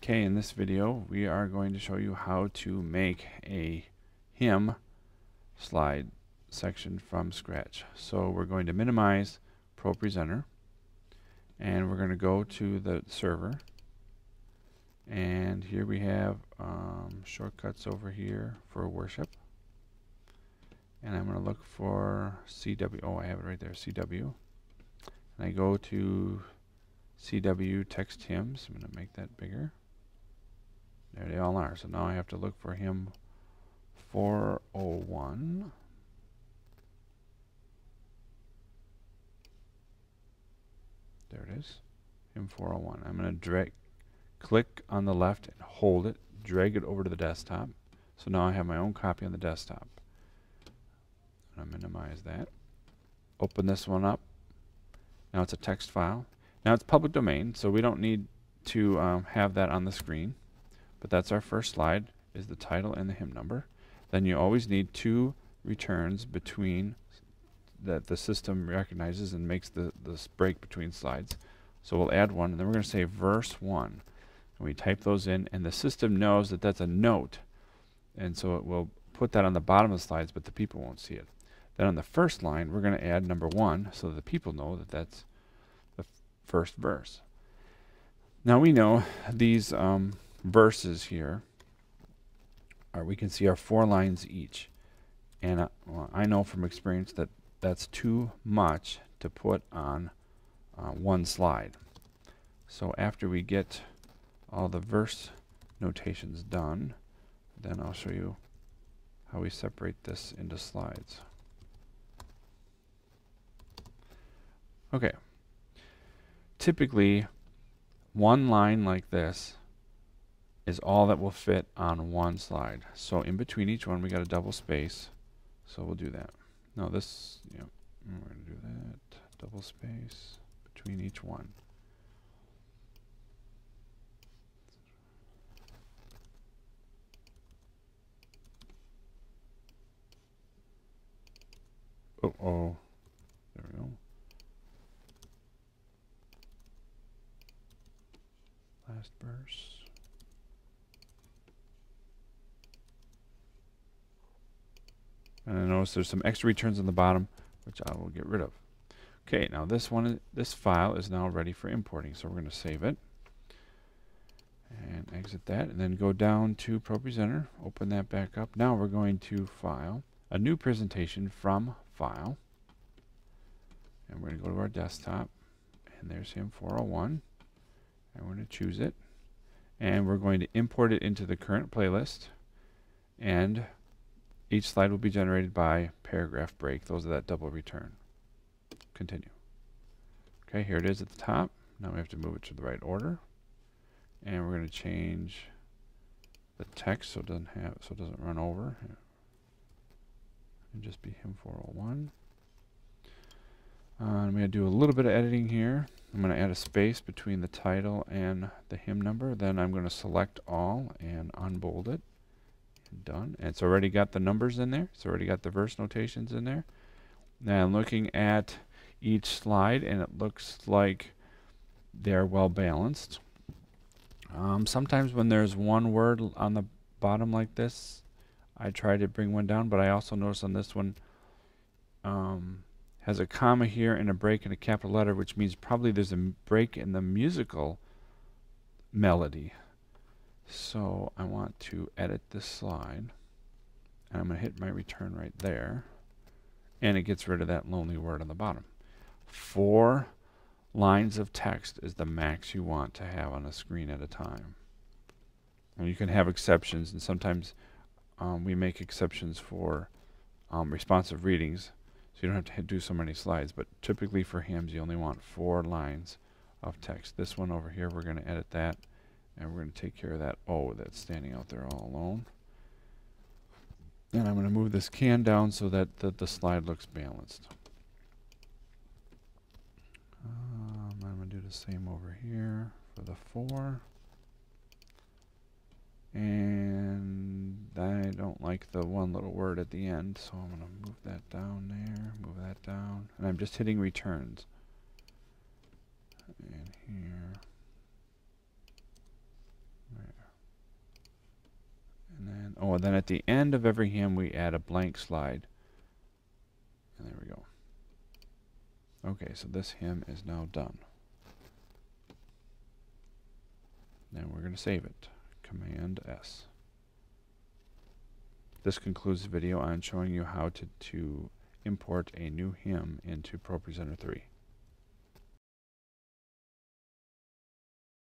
Okay, in this video we are going to show you how to make a hymn slide section from scratch. So we're going to minimize ProPresenter and we're going to go to the server, and here we have shortcuts over here for worship, and I'm going to look for CW. Oh, I have it right there, CW, and I go to CW text hymns. I'm going to make that bigger. There they all are. So now I have to look for hymn 401. There it is, hymn 401. I'm going to click on the left and hold it, drag it over to the desktop. So now I have my own copy on the desktop. I'm going to minimize that. Open this one up. Now it's a text file. Now it's public domain, so we don't need to have that on the screen. But that's our first slide, is the title and the hymn number. Then you always need two returns between that the system recognizes and makes this break between slides. So we'll add one, and then we're going to say verse 1. And we type those in, and the system knows that that's a note. And so it will put that on the bottom of the slides, but the people won't see it. Then on the first line, we're going to add number 1 so that the people know that that's the first verse. Now we know these verses here we can see are 4 lines each, and well, I know from experience that that's too much to put on one slide. So after we get all the verse notations done, then I'll show you how we separate this into slides. Okay, typically one line like this is all that will fit on one slide. So in between each one we got a double space, so we'll do that. No, this, we're going to do that, double space between each one. Oh, there we go. Last verse. And I notice there's some extra returns on the bottom, which I will get rid of. Okay, now this file is now ready for importing, so we're going to save it and exit that, and then go down to ProPresenter, open that back up. Now we're going to File, a new presentation from File, and we're going to go to our desktop, and there's hymn 401, and we're going to choose it, and we're going to import it into the current playlist, and each slide will be generated by paragraph break. Those are that double return. Continue. Okay, here it is at the top. Now we have to move it to the right order, and we're going to change the text so it doesn't run over, and just be hymn 401. I'm going to do a little bit of editing here. I'm going to add a space between the title and the hymn number. Then I'm going to select all and unbold it. Done. And it's already got the numbers in there. It's already got the verse notations in there. Now I'm looking at each slide, and it looks like they're well balanced. Sometimes when there's one word on the bottom like this, I try to bring one down, but I also notice on this one has a comma here and a break and a capital letter, which means probably there's a break in the musical melody. So I want to edit this slide, and I'm going to hit my return right there, and it gets rid of that lonely word on the bottom. 4 lines of text is the max you want to have on a screen at a time. And you can have exceptions, and sometimes we make exceptions for responsive readings, so you don't have to do so many slides, but typically for hymns you only want 4 lines of text. This one over here, we're going to edit that, and we're going to take care of that O that's standing out there all alone. And I'm going to move this can down so that the slide looks balanced. I'm going to do the same over here for the 4. And I don't like the one little word at the end, so I'm going to move that down there, move that down. And I'm just hitting returns. And here. Oh, and then at the end of every hymn we add a blank slide. And there we go. Okay, so this hymn is now done. Now we're going to save it. Command S. This concludes the video on showing you how to import a new hymn into ProPresenter 3.